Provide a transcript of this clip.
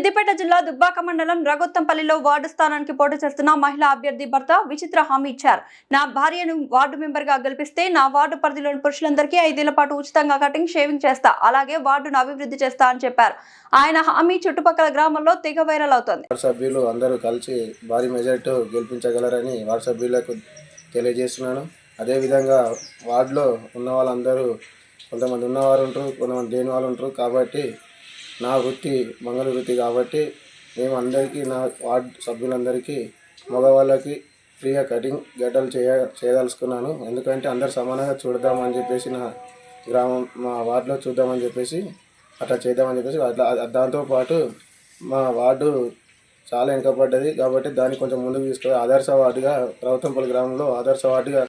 సిద్దిపేట జిల్లా దుబ్బాక మండలం రఘుత్తంపల్లిలో వార్డు స్థానానికి పోటీ చేస్తున్న మహిళా అభ్యర్థి భర్త విచిత్ర హామీ ఇచ్చారు. నా భార్యను వార్డు మెంబర్ గా గెలిపిస్తే నా వార్డు పరిధిలోని పురుషులందరికీ 5 ఏళ్ల పాటు ఉచితంగా కటింగ్ షేవింగ్ చేస్తా, అలాగే వార్డును అభివృద్ధి చేస్తా అని చెప్పారు. ఆయన హామీ చుట్టుపక్కల గ్రామాల్లో తెగ వైరల్ అవుతోంది. వార్డు సభ్యులు అందరూ కలిసి భారీ మెజారిటీ గెలిపించగలరని వార్డు సభ్యులకు తెలియజేస్తున్నాను. అదేవిధంగా వార్డులో ఉన్న వాళ్ళందరూ కొంతమంది ఉన్నవారు ఉంటారు, కొంతమంది లేని వాళ్ళు ఉంటారు. కాబట్టి నా వృత్తి మంగళ వృత్తి కాబట్టి మేము అందరికీ, నా వార్డు సభ్యులందరికీ, మగవాళ్ళకి ఫ్రీగా కటింగ్ గడ్డలు చేయదలుచుకున్నాను. ఎందుకంటే అందరు సమానంగా చూద్దామని చెప్పేసి, నా గ్రామం మా వార్డులో చూద్దామని చెప్పేసి అట్లా చేద్దామని చెప్పేసి దాంతోపాటు మా వార్డు చాలా వెనుకబడ్డది కాబట్టి దాన్ని కొంచెం ముందుకు తీసుకొని ఆదర్శ వార్డుగా రఘుత్తంపల్లి గ్రామంలో ఆదర్శ వార్డుగా